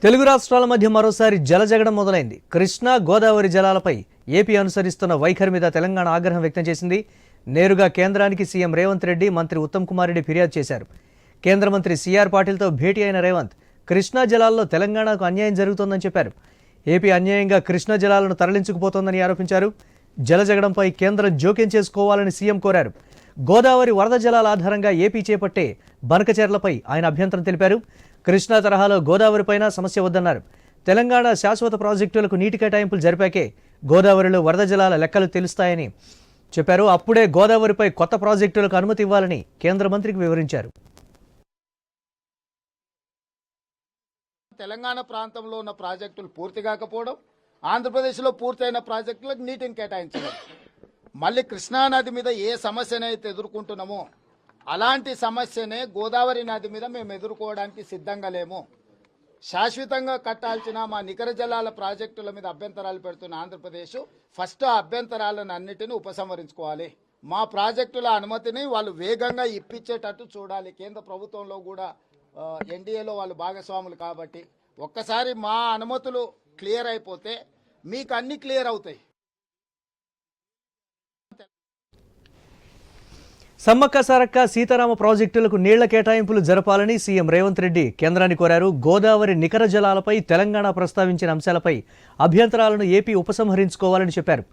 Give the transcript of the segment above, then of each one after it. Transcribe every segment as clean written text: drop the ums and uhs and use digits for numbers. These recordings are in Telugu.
తెలుగు రాష్ట్రాల మధ్య మరోసారి జలజగడం మొదలైంది. కృష్ణా గోదావరి జలాలపై ఏపీ అనుసరిస్తున్న వైఖరి మీద తెలంగాణ ఆగ్రహం వ్యక్తం చేసింది. నేరుగా కేంద్రానికి సీఎం రేవంత్ రెడ్డి, మంత్రి ఉత్తమ్ కుమార్ రెడ్డి ఫిర్యాదు చేశారు. కేంద్ర మంత్రి సిఆర్ పాటిల్తో భేటీ అయిన రేవంత్ కృష్ణా జలాల్లో తెలంగాణకు అన్యాయం జరుగుతోందని చెప్పారు. ఏపీ అన్యాయంగా కృష్ణా జలాలను తరలించుకుపోతోందని ఆరోపించారు. జలజగడంపై కేంద్రం జోక్యం చేసుకోవాలని సీఎం కోరారు. గోదావరి వరద జలాల ఆధారంగా ఏపీ చేపట్టే బనకచెర్లపై ఆయన అభ్యంతరం తెలిపారు. కృష్ణా తరహాలో గోదావరిపైన సమస్య వద్దన్నారు. తెలంగాణ శాశ్వత ప్రాజెక్టులకు నీటి కేటాయింపులు జరిపాకే గోదావరిలో వరద జలాల లెక్కలు తెలుస్తాయని చెప్పారు. అప్పుడే గోదావరిపై కొత్త ప్రాజెక్టులకు అనుమతి ఇవ్వాలని కేంద్ర మంత్రికి వివరించారు. తెలంగాణ ప్రాంతంలో ఉన్న ప్రాజెక్టులు పూర్తి కాకపోవడం, ఆంధ్రప్రదేశ్లో పూర్తయిన ప్రాజెక్టులకు నీటిని కేటాయించడం, మళ్ళీ కృష్ణానది మీద ఏ సమస్యనైతే ఎదుర్కొంటున్నామో అలాంటి సమస్యనే గోదావరి నది మీద మేము ఎదుర్కోవడానికి సిద్ధంగా లేము. శాశ్వతంగా కట్టాల్సిన మా నికర జలాల ప్రాజెక్టుల మీద అభ్యంతరాలు పెడుతున్న ఆంధ్రప్రదేశ్ ఫస్ట్ ఆ అభ్యంతరాలను అన్నిటిని ఉపసంహరించుకోవాలి. మా ప్రాజెక్టుల అనుమతిని వాళ్ళు వేగంగా ఇప్పించేటట్టు చూడాలి. కేంద్ర ప్రభుత్వంలో కూడా ఎన్డీఏలో వాళ్ళు భాగస్వాములు కాబట్టి ఒక్కసారి మా అనుమతులు క్లియర్ అయిపోతే మీకు అన్ని క్లియర్ అవుతాయి. సమ్మక్క సారక్క సీతారామ ప్రాజెక్టులకు నీళ్ల కేటాయింపులు జరపాలని సీఎం రేవంత్ రెడ్డి కేంద్రాన్ని కోరారు. గోదావరి నికర జలాలపై తెలంగాణ ప్రస్తావించిన అంశాలపై అభ్యంతరాలను ఏపీ ఉపసంహరించుకోవాలని చెప్పారు.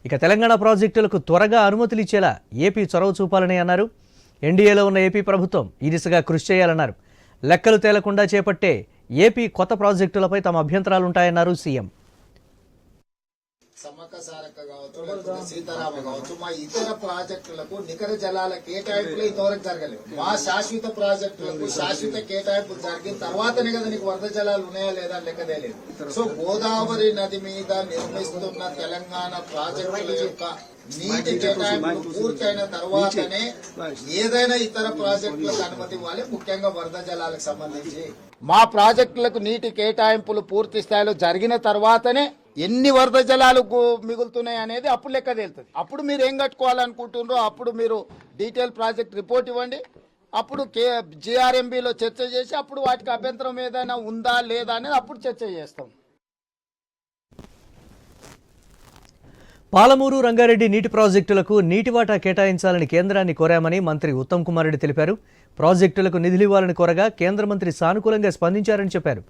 ఇక తెలంగాణ ప్రాజెక్టులకు త్వరగా అనుమతులు ఇచ్చేలా ఏపీ చొరవ చూపాలని అన్నారు. ఎన్డీఏలో ఉన్న ఏపీ ప్రభుత్వం ఈ దిశగా కృషి చేయాలన్నారు. లెక్కలు తేలకుండా చేపట్టే ఏపీ కొత్త ప్రాజెక్టులపై తమ అభ్యంతరాలుంటాయన్నారు సీఎం. సమ్మక్క సారక్క కావచ్చు, లేకపోతే సీతారామ కావచ్చు, మా ఇతర ప్రాజెక్టులకు నికర జలాల కేటాయింపులు ఇంతవరకు జరగలేదు. మా శాశ్వత ప్రాజెక్టులకు శాశ్వత కేటాయింపులు జరిగిన తర్వాతనే కదా నీకు వరద జలాలు ఉన్నాయా లేదా లెక్కదే లేదు. సో గోదావరి నది మీద నిర్మిస్తున్న తెలంగాణ ప్రాజెక్టుల యొక్క నీటి కేటాయింపులు పూర్తయిన తర్వాతనే ఏదైనా ఇతర ప్రాజెక్టులకు అనుమతి ఇవ్వాలి. ముఖ్యంగా వరద జలాలకు సంబంధించి మా ప్రాజెక్టులకు నీటి కేటాయింపులు పూర్తి స్థాయిలో జరిగిన తర్వాతనే ఎన్ని వరద జలాలు మిగులుతున్నాయి అనేది అప్పుడు లెక్క తేలుతుంది. అప్పుడు మీరు ఏం కట్టుకోవాలనుకుంటున్నారో అప్పుడు మీరు డీటెయిల్ ప్రాజెక్ట్ రిపోర్ట్ ఇవ్వండి. అప్పుడు జిఆర్ఎంబీలో చర్చ చేసి అప్పుడు వాటికి అభ్యంతరం ఏదైనా ఉందా లేదా అనేది అప్పుడు చర్చ చేస్తాం. పాలమూరు రంగారెడ్డి నీటి ప్రాజెక్టులకు నీటి వాటా కేటాయించాలని కేంద్రాన్ని కోరామని మంత్రి ఉత్తమ్ కుమార్ రెడ్డి తెలిపారు. ప్రాజెక్టులకు నిధులివ్వాలని కోరగా కేంద్ర మంత్రి సానుకూలంగా స్పందించారని చెప్పారు.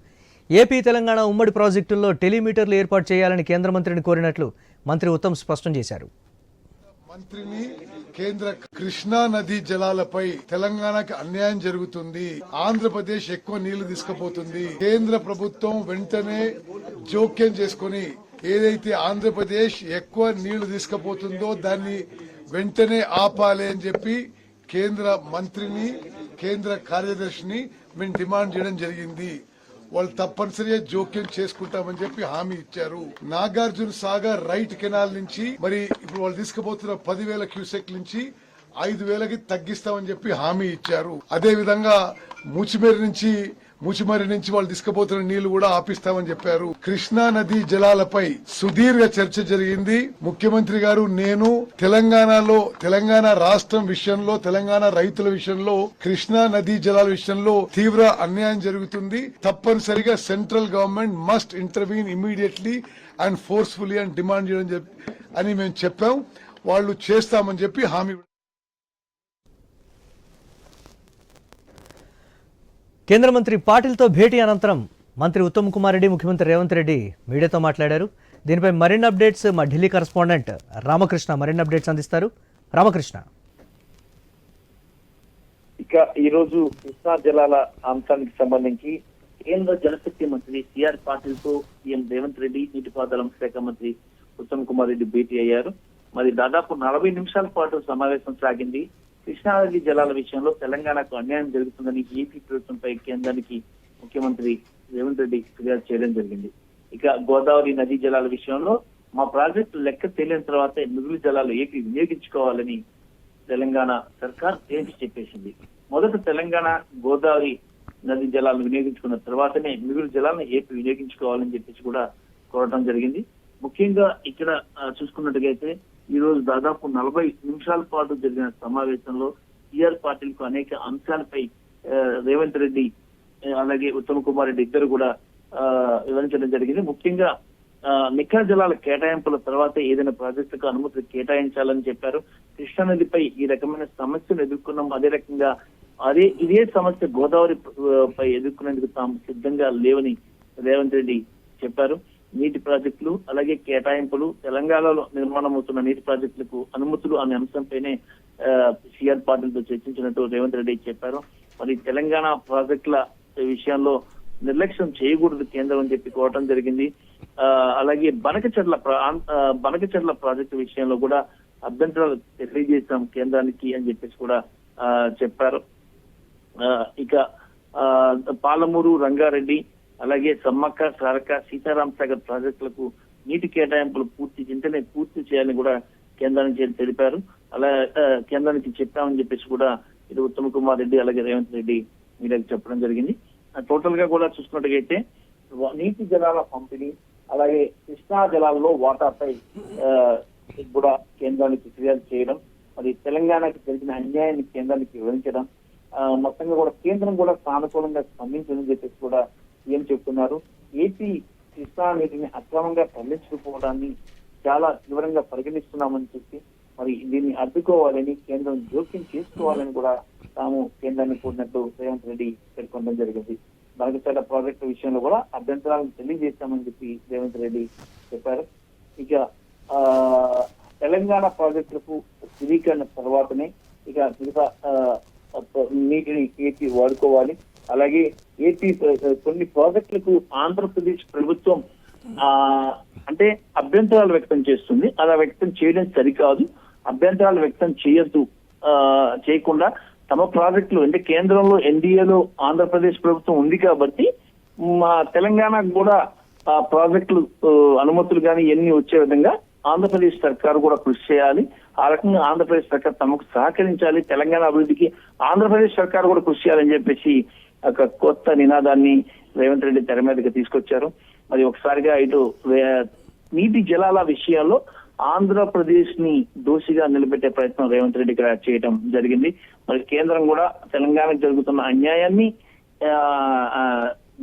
ఏపీ తెలంగాణ ఉమ్మడి ప్రాజెక్టుల్లో టెలిమీటర్లు ఏర్పాటు చేయాలని కేంద్ర మంత్రిని కోరినట్లు మంత్రి ఉత్తమ్ స్పష్టం చేశారు. మంత్రిని కేంద్ర కృష్ణా నది జలాలపై తెలంగాణకి అన్యాయం జరుగుతుంది, ఆంధ్రప్రదేశ్ ఎక్కువ నీళ్లు తీసుకుపోతుంది, కేంద్ర ప్రభుత్వం వెంటనే జోక్యం చేసుకుని ఏదైతే ఆంధ్రప్రదేశ్ ఎక్కువ నీళ్లు తీసుకుపోతుందో దాన్ని వెంటనే ఆపాలి అని చెప్పి కేంద్ర మంత్రిని, కేంద్ర కార్యదర్శిని మేము డిమాండ్ చేయడం జరిగింది. వాళ్ళు తప్పనిసరిగా జోక్యం చేసుకుంటామని చెప్పి హామీ ఇచ్చారు. నాగార్జున సాగర్ రైట్ కెనాల్ నుంచి మరి ఇప్పుడు వాళ్ళు తీసుకుపోతున్న 10,000 క్యూసెక్ నుంచి 5,000కి తగ్గిస్తామని చెప్పి హామీ ఇచ్చారు. అదే విధంగా ముచిమరి నుంచి వాళ్ళు తీసుకుపోతున్న నీళ్లు కూడా ఆపిస్తామని చెప్పారు. కృష్ణా నది జలాలపై సుదీర్ఘ చర్చ జరిగింది. ముఖ్యమంత్రి గారు, నేను తెలంగాణ రాష్ట్రం విషయంలో, తెలంగాణ రైతుల విషయంలో, కృష్ణా నది జలాల విషయంలో తీవ్ర అన్యాయం జరుగుతుంది. తప్పనిసరిగా central government must intervene immediately and forcefully అని డిమాండ్ చేయడం అని మేము చెప్పాం. వాళ్ళు చేస్తామని చెప్పి హామీ. కేంద్ర మంత్రి పాటిల్తో భేటీ అనంతరం మంత్రి ఉత్తమ్ కుమార్ రెడ్డి, ముఖ్యమంత్రి రేవంత్ రెడ్డి మీడియాతో మాట్లాడారు. దీనిపై మరిన్ని అప్డేట్స్ మా ఢిల్లీ కరెస్పాండెంట్ రామకృష్ణ మరిన్ని అప్డేట్స్ అందిస్తారు. రామకృష్ణ, ఇక ఈరోజు కృష్ణా జలాల అంశానికి సంబంధించి కేంద్ర జలశక్తి మంత్రి సిఆర్ పాటిల్ తో సీఎం రేవంత్ రెడ్డి, నీటిపారుదల శాఖ మంత్రి ఉత్తమ్ కుమార్ రెడ్డి భేటీ అయ్యారు. మరి దాదాపు 40 నిమిషాల పాటు సమావేశం సాగింది. కృష్ణానది జలాల విషయంలో తెలంగాణకు అన్యాయం జరుగుతుందని ఏపీ ప్రభుత్వంపై కేంద్రానికి ముఖ్యమంత్రి రేవంత్ రెడ్డి ఫిర్యాదు చేయడం జరిగింది. ఇక గోదావరి నదీ జలాల విషయంలో మా ప్రాజెక్టు లెక్క తేలిన తర్వాత మిగులు జలాలు ఏపీ వినియోగించుకోవాలని తెలంగాణ సర్కార్ తేల్చి చెప్పేసింది. మొదట తెలంగాణ గోదావరి నది జలాలను వినియోగించుకున్న తర్వాతనే మిగులు జలాలను ఏపీ వినియోగించుకోవాలని చెప్పేసి కూడా కోరడం జరిగింది. ముఖ్యంగా ఇక్కడ చూసుకున్నట్టుగైతే ఈ రోజు దాదాపు 40 నిమిషాల పాటు జరిగిన సమావేశంలో సిఆర్ పాటిల్ కు అనేక అంశాలపై రేవంత్ రెడ్డి అలాగే ఉత్తమ్ కుమార్ రెడ్డి ఇద్దరు కూడా వివరించడం జరిగింది. ముఖ్యంగా నికర జలాల కేటాయింపుల తర్వాత ఏదైనా ప్రాజెక్టుకు అనుమతులు కేటాయించాలని చెప్పారు. కృష్ణానదిపై ఈ రకమైన సమస్యను ఎదుర్కొన్నాం. అదే రకంగా ఇదే సమస్య గోదావరి పై ఎదుర్కొనేందుకు తాము సిద్ధంగా లేవని రేవంత్ రెడ్డి చెప్పారు. నీటి ప్రాజెక్టులు అలాగే కేటాయింపులు, తెలంగాణలో నిర్మాణం అవుతున్న నీటి ప్రాజెక్టులకు అనుమతులు అనే అంశంపైనే సిఆర్ పాటిల్తో చర్చించినట్టు రేవంత్ రెడ్డి చెప్పారు. మరి తెలంగాణ ప్రాజెక్టుల విషయంలో నిర్లక్ష్యం చేయకూడదు కేంద్రం అని చెప్పి కోరటం జరిగింది. అలాగే బనకచెర్ల ప్రాజెక్టు విషయంలో కూడా అభ్యంతరాలు తెలియజేశాం కేంద్రానికి అని చెప్పేసి కూడా చెప్పారు. ఇక పాలమూరు, రంగారెడ్డి అలాగే సమ్మక్క, సారక్క, సీతారాం సాగర్ ప్రాజెక్టులకు నీటి కేటాయింపులు వెంటనే పూర్తి చేయాలని కూడా కేంద్రానికి తెలిపారు. అలా కేంద్రానికి చెప్పామని చెప్పేసి కూడా ఇది ఉత్తమ్ కుమార్ రెడ్డి అలాగే రేవంత్ రెడ్డి మీడియాకి చెప్పడం జరిగింది. టోటల్ గా కూడా చూసుకున్నట్టుగైతే నీటి జలాల పంపిణీ అలాగే కృష్ణా జలాల్లో వాటాపై కూడా కేంద్రానికి ఫిర్యాదు చేయడం, మరి తెలంగాణకి జరిగిన అన్యాయాన్ని కేంద్రానికి వివరించడం, మొత్తంగా కూడా కేంద్రం కూడా సానుకూలంగా స్పందించిందని చెప్పేసి కూడా ఏం చెప్తున్నారు. ఏపీ కృష్ణా నీటిని అక్రమంగా తరలించుకుపోవడాన్ని చాలా తీవ్రంగా పరిగణిస్తున్నామని చెప్పి మరి దీన్ని అడ్డుకోవాలని, కేంద్రం జోక్యం చేసుకోవాలని కూడా తాము కేంద్రాన్ని కోరినట్టు రేవంత్ రెడ్డి పేర్కొనడం జరిగింది. బనకచెర్ల ప్రాజెక్టు విషయంలో కూడా అభ్యంతరాలను తెలియజేస్తామని చెప్పి రేవంత్ రెడ్డి చెప్పారు. ఇక తెలంగాణ ప్రాజెక్టులకు స్థిరీకరణ తర్వాతనే ఇక మిగతా నీటిని ఏపీ వాడుకోవాలి. అలాగే ఏపీ కొన్ని ప్రాజెక్టులకు ఆంధ్రప్రదేశ్ ప్రభుత్వం అంటే అభ్యంతరాలు వ్యక్తం చేస్తుంది. అలా వ్యక్తం చేయడం సరికాదు. అభ్యంతరాలు వ్యక్తం చేయకుండా తమ ప్రాజెక్టులు అంటే కేంద్రంలో ఎన్డీఏలో ఆంధ్రప్రదేశ్ ప్రభుత్వం ఉంది కాబట్టి తెలంగాణకు కూడా ప్రాజెక్టులు అనుమతులు కానీ ఎన్ని వచ్చే విధంగా ఆంధ్రప్రదేశ్ సర్కారు కూడా కృషి చేయాలి. ఆ రకంగా ఆంధ్రప్రదేశ్ సర్కార్ తమకు సహకరించాలి. తెలంగాణ అభివృద్ధికి ఆంధ్రప్రదేశ్ సర్కారు కూడా కృషి చేయాలని చెప్పేసి ఒక కొత్త నినాదాన్ని రేవంత్ రెడ్డి తెర మీదకి తీసుకొచ్చారు. మరి ఒకసారిగా ఇటు నీటి జలాల విషయాల్లో ఆంధ్రప్రదేశ్ ని దోషిగా నిలబెట్టే ప్రయత్నం రేవంత్ రెడ్డి ఇక్కడ చేయడం జరిగింది. మరి కేంద్రం కూడా తెలంగాణకు జరుగుతున్న అన్యాయాన్ని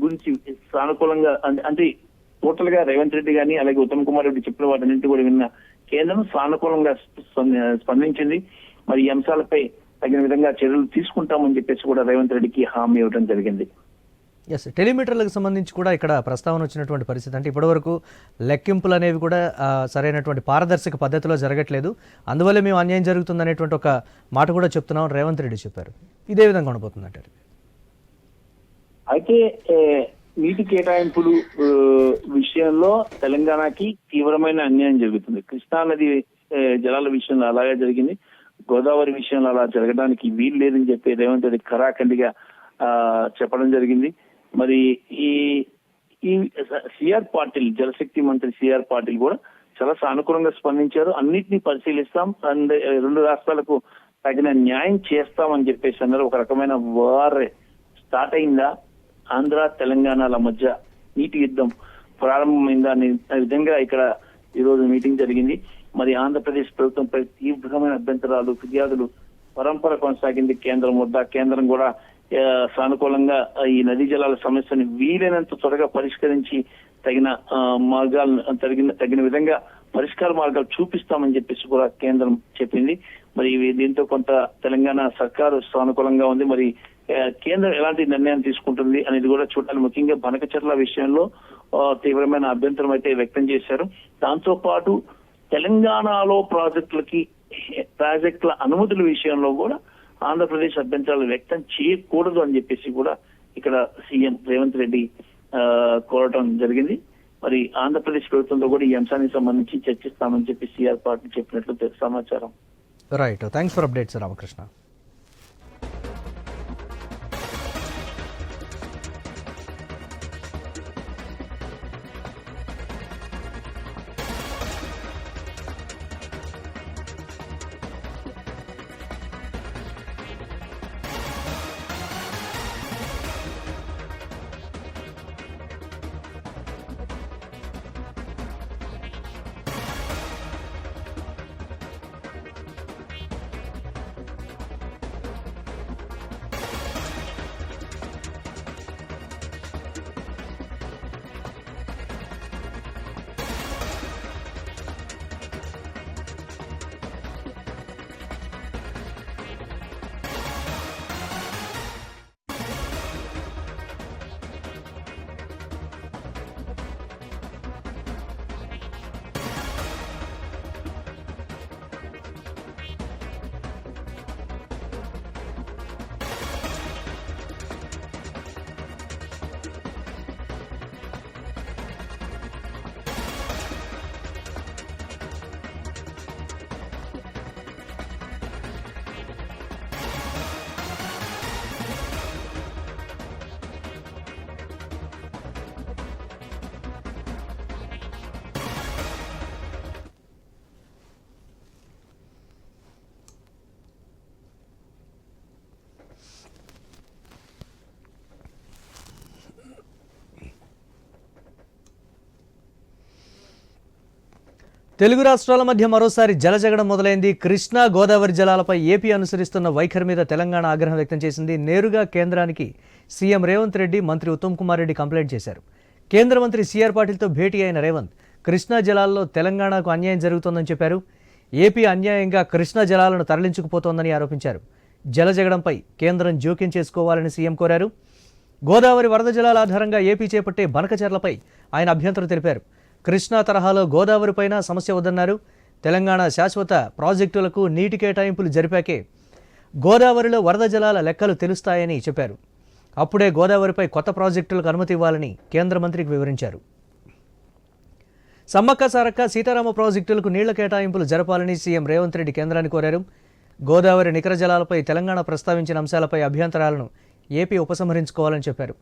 గురించి సానుకూలంగా అంటే టోటల్ గా రేవంత్ రెడ్డి గాని అలాగే ఉత్తమ్ కుమార్ రెడ్డి చెప్పిన వాటిన్నింటి కూడా విన్న కేంద్రం సానుకూలంగా స్పందించింది. మరి ఈ అంశాలపై తగిన విధంగా చర్యలు తీసుకుంటామని చెప్పేసి కూడా రేవంత్ రెడ్డికి హామీ ఇవ్వడం జరిగింది. ఎస్, టెలిమీటర్లకు సంబంధించి కూడా ఇక్కడ ప్రస్తావన వచ్చినటువంటి పరిస్థితి అంటే ఇప్పటివరకు లెక్కింపులు అనేవి కూడా సరైనటువంటి పారదర్శక పద్ధతిలో జరగట్లేదు, అందువల్ల మేము అన్యాయం జరుగుతుందనేటువంటి ఒక మాట కూడా చెప్తున్నాం రేవంత్ రెడ్డి చెప్పారు. ఇదే విధంగా ఉండబోతుందంటారు. అయితే నీటి కేటాయింపులు విషయంలో తెలంగాణకి తీవ్రమైన అన్యాయం జరుగుతుంది. కృష్ణానది జలాల విషయంలో అలాగే జరిగింది. గోదావరి విషయంలో అలా జరగడానికి వీలు లేదని చెప్పి రేవంత్ రెడ్డి ఖరాఖండిగా చెప్పడం జరిగింది. మరి ఈ సిఆర్ పాటిల్ జలశక్తి మంత్రి సిఆర్ పాటిల్ కూడా చాలా సానుకూలంగా స్పందించారు. అన్నింటినీ పరిశీలిస్తాం, రెండు రాష్ట్రాలకు తగిన న్యాయం చేస్తామని చెప్పేసి అన్నారు. ఒక రకమైన వార్ స్టార్ట్ అయిందా, ఆంధ్ర తెలంగాణల మధ్య నీటి యుద్ధం ప్రారంభమైందా అనే విధంగా ఇక్కడ ఈరోజు మీటింగ్ జరిగింది. మరి ఆంధ్రప్రదేశ్ ప్రభుత్వంపై తీవ్రమైన అభ్యంతరాలు, ఫిర్యాదులు పరంపర కొనసాగింది కేంద్రం వద్ద. కేంద్రం కూడా సానుకూలంగా ఈ నదీ జలాల సమస్యను వీలైనంత త్వరగా పరిష్కరించి తగిన విధంగా పరిష్కార మార్గాలు చూపిస్తామని చెప్పేసి కూడా కేంద్రం చెప్పింది. మరి దీంతో కొంత తెలంగాణ సర్కారు సానుకూలంగా ఉంది. మరి కేంద్రం ఎలాంటి నిర్ణయం తీసుకుంటుంది అనేది కూడా చూడాలి. ముఖ్యంగా బనకచెర్ల విషయంలో తీవ్రమైన అభ్యంతరం అయితే వ్యక్తం చేశారు. దాంతో పాటు తెలంగాణలో ప్రాజెక్టుల అనుమతుల విషయంలో కూడా ఆంధ్రప్రదేశ్ అభ్యంతరాలు వ్యక్తం చేయకూడదు అని చెప్పేసి కూడా ఇక్కడ సీఎం రేవంత్ రెడ్డి కోరటం జరిగింది. మరి ఆంధ్రప్రదేశ్ ప్రభుత్వంతో కూడా ఈ అంశానికి సంబంధించి చర్చిస్తామని చెప్పి సిఆర్ పార్టీ చెప్పినట్లు సమాచారం. Right, thanks for updates Ramakrishna. Telugu రాష్ట్రాల మధ్య మరోసారి జలజగడం మొదలైంది. కృష్ణా గోదావరి జలాలపై ఏపీ అనుసరిస్తున్న వైఖరి మీద తెలంగాణ ఆగ్రహం వ్యక్తం చేసింది. నేరుగా కేంద్రానికి సీఎం రేవంత్ రెడ్డి, మంత్రి ఉత్తమ్ కుమార్ రెడ్డి కంప్లైంట్ చేశారు. కేంద్ర మంత్రి సిఆర్ పాటిల్తో భేటీ అయిన రేవంత్ కృష్ణా జలాల్లో తెలంగాణకు అన్యాయం జరుగుతోందని చెప్పారు. ఏపీ అన్యాయంగా కృష్ణా జలాలను తరలించుకుపోతోందని ఆరోపించారు. జలజగడంపై కేంద్రం జోక్యం చేసుకోవాలని సీఎం కోరారు. గోదావరి వరద జలాల ఆధారంగా ఏపీ చేపట్టే బనకచర్లపై ఆయన అభ్యంతరం తెలిపారు. కృష్ణా తరహాలో గోదావరిపైన సమస్య వద్దన్నారు. తెలంగాణ శాశ్వత ప్రాజెక్టులకు నీటి కేటాయింపులు జరిపాకే గోదావరిలో వరద జలాల లెక్కలు తెలుస్తాయని చెప్పారు. అప్పుడే గోదావరిపై కొత్త ప్రాజెక్టులకు అనుమతి ఇవ్వాలని కేంద్ర మంత్రికి వివరించారు. సమ్మక్క సారక్క సీతారామ ప్రాజెక్టులకు నీళ్ల కేటాయింపులు జరపాలని సీఎం రేవంత్ రెడ్డి కేంద్రాన్ని కోరారు. గోదావరి నికర జలాలపై తెలంగాణ ప్రస్తావించిన అంశాలపై అభ్యంతరాలను ఏపీ ఉపసంహరించుకోవాలని చెప్పారు.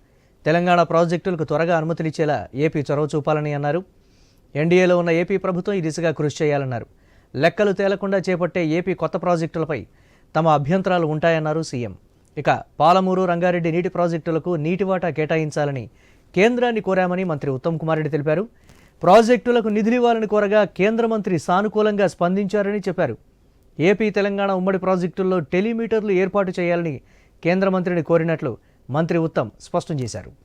తెలంగాణ ప్రాజెక్టులకు త్వరగా అనుమతులిచ్చేలా ఏపీ చొరవ చూపాలని అన్నారు. ఎన్డీఏలో ఉన్న ఏపీ ప్రభుత్వం ఈ దిశగా కృషి చేయాలన్నారు. లెక్కలు తేలకుండా చేపట్టే ఏపీ కొత్త ప్రాజెక్టులపై తమ అభ్యంతరాలు ఉంటాయన్నారు సీఎం. ఇక పాలమూరు, రంగారెడ్డి నీటి ప్రాజెక్టులకు నీటి వాటా కేటాయించాలని కేంద్రాన్ని కోరామని మంత్రి ఉత్తమ్ కుమార్ రెడ్డి తెలిపారు. ప్రాజెక్టులకు నిధులివ్వాలని కోరగా కేంద్ర మంత్రి సానుకూలంగా స్పందించారని చెప్పారు. ఏపీ, తెలంగాణ ఉమ్మడి ప్రాజెక్టుల్లో టెలిమీటర్లు ఏర్పాటు చేయాలని కేంద్ర మంత్రిని కోరినట్లు మంత్రి ఉత్తమ్ స్పష్టం చేశారు.